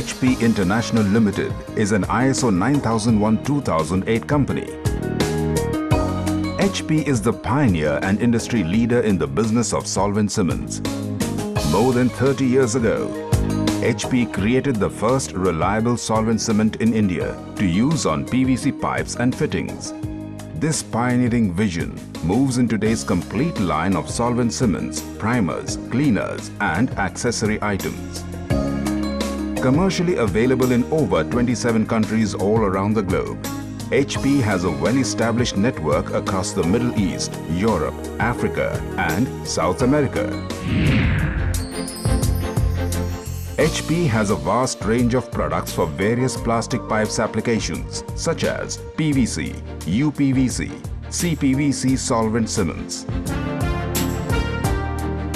HP International Limited is an ISO 9001-2008 company. HP is the pioneer and industry leader in the business of solvent cements. More than 30 years ago, HP created the first reliable solvent cement in India to use on PVC pipes and fittings. This pioneering vision moves in today's complete line of solvent cements, primers, cleaners and accessory items. Commercially available in over 27 countries all around the globe, HP has a well-established network across the Middle East, Europe, Africa and South America. HP has a vast range of products for various plastic pipes applications such as PVC, UPVC, CPVC solvent cements.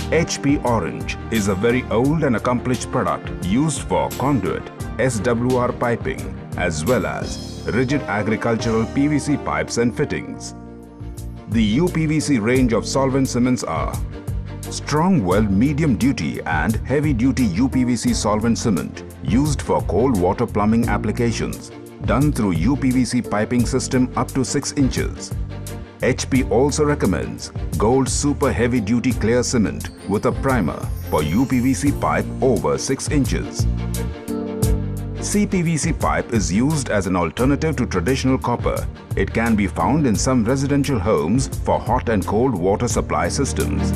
HP Orange is a very old and accomplished product used for conduit, SWR piping as well as rigid agricultural PVC pipes and fittings. The UPVC range of solvent cements are strong weld medium duty and heavy duty UPVC solvent cement used for cold water plumbing applications done through UPVC piping system up to 6 inches. HP also recommends Gold Super Heavy Duty Clear Cement with a primer for UPVC pipe over 6 inches. CPVC pipe is used as an alternative to traditional copper. It can be found in some residential homes for hot and cold water supply systems.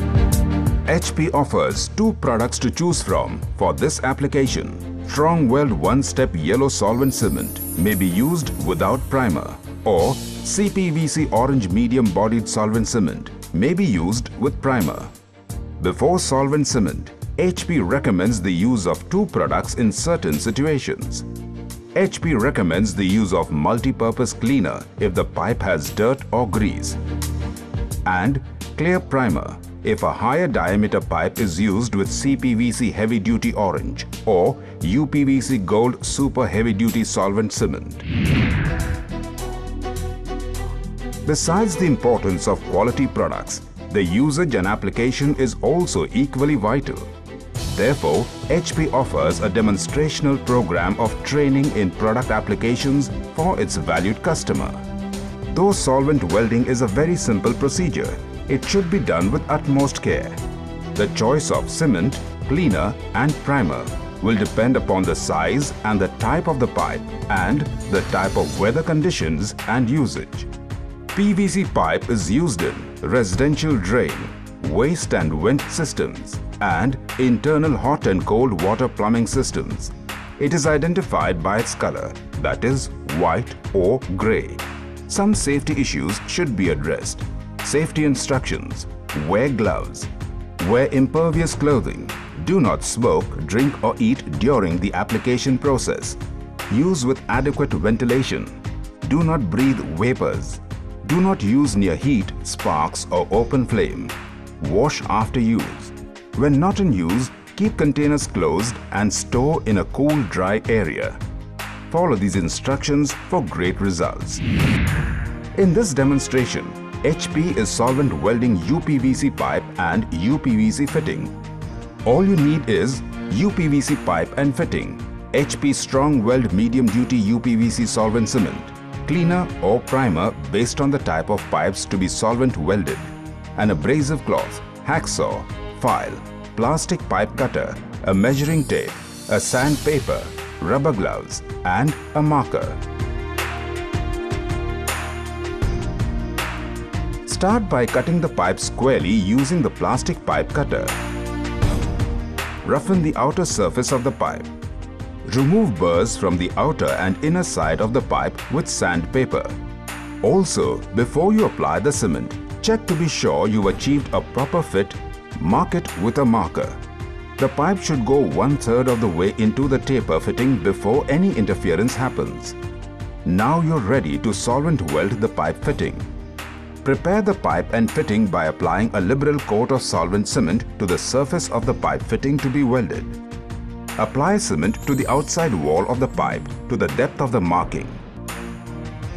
HP offers 2 products to choose from for this application. Strong Weld one-step yellow solvent cement may be used without primer, or CPVC orange medium-bodied solvent cement may be used with primer. Before solvent cement, HP recommends the use of 2 products in certain situations. HP recommends the use of multi-purpose cleaner if the pipe has dirt or grease, and clear primer if a higher diameter pipe is used with CPVC Heavy Duty Orange or UPVC Gold Super Heavy Duty Solvent Cement. Besides the importance of quality products, the usage and application is also equally vital. Therefore, HP offers a demonstrational program of training in product applications for its valued customer. Though solvent welding is a very simple procedure, it should be done with utmost care. The choice of cement, cleaner and primer will depend upon the size and the type of the pipe and the type of weather conditions and usage. PVC pipe is used in residential drain, waste and vent systems and internal hot and cold water plumbing systems. It is identified by its color, that is white or grey. Some safety issues should be addressed. Safety instructions: wear gloves, wear impervious clothing, do not smoke, drink or eat during the application process, use with adequate ventilation, do not breathe vapors, do not use near heat, sparks or open flame, wash after use. When not in use, keep containers closed and store in a cool, dry area. Follow these instructions for great results. In this demonstration, HP is solvent welding UPVC pipe and UPVC fitting. All you need is UPVC pipe and fitting, HP Strong Weld Medium Duty UPVC solvent cement, cleaner or primer based on the type of pipes to be solvent welded, an abrasive cloth, hacksaw, file, plastic pipe cutter, a measuring tape, a sandpaper, rubber gloves and a marker. Start by cutting the pipe squarely using the plastic pipe cutter. Roughen the outer surface of the pipe. Remove burrs from the outer and inner side of the pipe with sandpaper. Also, before you apply the cement, check to be sure you achieved a proper fit. Mark it with a marker. The pipe should go 1/3 of the way into the taper fitting before any interference happens. Now you're ready to solvent weld the pipe fitting. Prepare the pipe and fitting by applying a liberal coat of solvent cement to the surface of the pipe fitting to be welded. Apply cement to the outside wall of the pipe to the depth of the marking.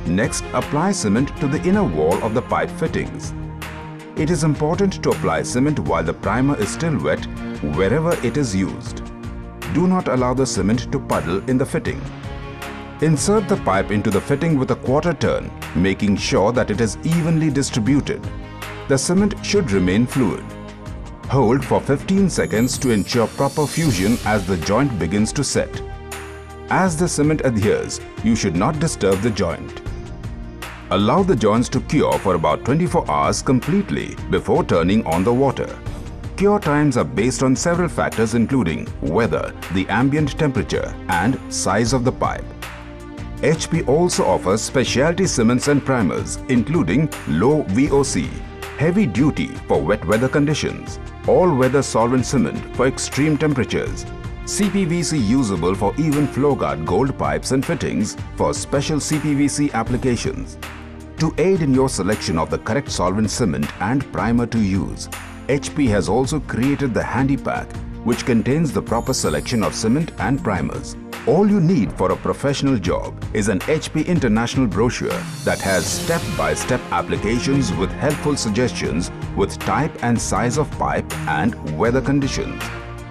Next, apply cement to the inner wall of the pipe fittings. It is important to apply cement while the primer is still wet wherever it is used. do not allow the cement to puddle in the fitting. Insert the pipe into the fitting with a quarter turn, making sure that it is evenly distributed. The cement should remain fluid. Hold for 15 seconds to ensure proper fusion as the joint begins to set. As the cement adheres, you should not disturb the joint. Allow the joints to cure for about 24 hours completely before turning on the water. Cure times are based on several factors including weather, the ambient temperature and size of the pipe. HP also offers specialty cements and primers including low VOC, heavy duty for wet weather conditions, all-weather solvent cement for extreme temperatures, CPVC usable for even flow guard gold pipes and fittings for special CPVC applications. To aid in your selection of the correct solvent cement and primer to use, HP has also created the Handy Pack, which contains the proper selection of cement and primers. All you need for a professional job is an HP International brochure that has step-by-step applications with helpful suggestions with type and size of pipe and weather conditions.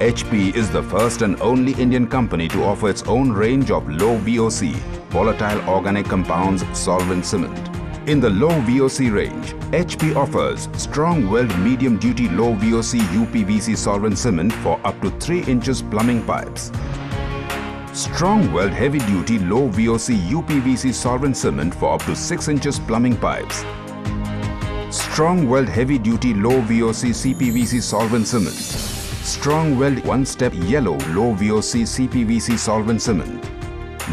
HP is the first and only Indian company to offer its own range of low VOC, volatile organic compounds solvent cement. In the low VOC range, HP offers strong weld medium duty low VOC UPVC solvent cement for up to 3 inches plumbing pipes. Strong weld heavy duty low VOC UPVC solvent cement for up to 6 inches plumbing pipes. Strong weld heavy duty low VOC CPVC solvent cement. Strong weld one-step yellow low VOC CPVC solvent cement.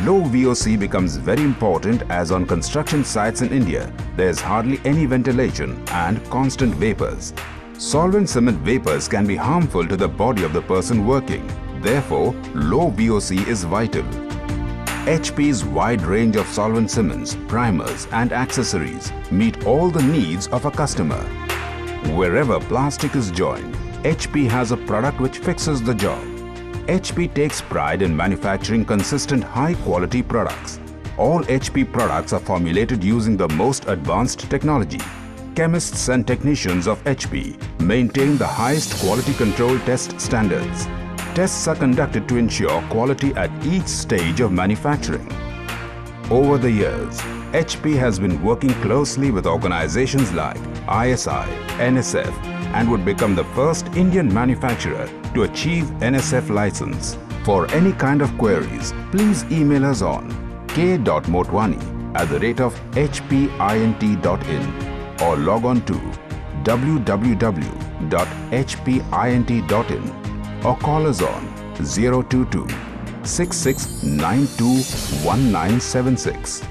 Low VOC becomes very important as on construction sites in India, there is hardly any ventilation and constant vapors. Solvent cement vapors can be harmful to the body of the person working. Therefore, low VOC is vital. HP's wide range of solvent cements, primers and accessories meet all the needs of a customer. Wherever plastic is joined, HP has a product which fixes the job. HP takes pride in manufacturing consistent high-quality products. All HP products are formulated using the most advanced technology. Chemists and technicians of HP maintain the highest quality control test standards. Tests are conducted to ensure quality at each stage of manufacturing. Over the years, HP has been working closely with organizations like ISI, NSF, and would become the first Indian manufacturer to achieve NSF license. For any kind of queries, please email us on k.motwani@hpint.in or log on to www.hpint.in or call us on 022 6692 1976.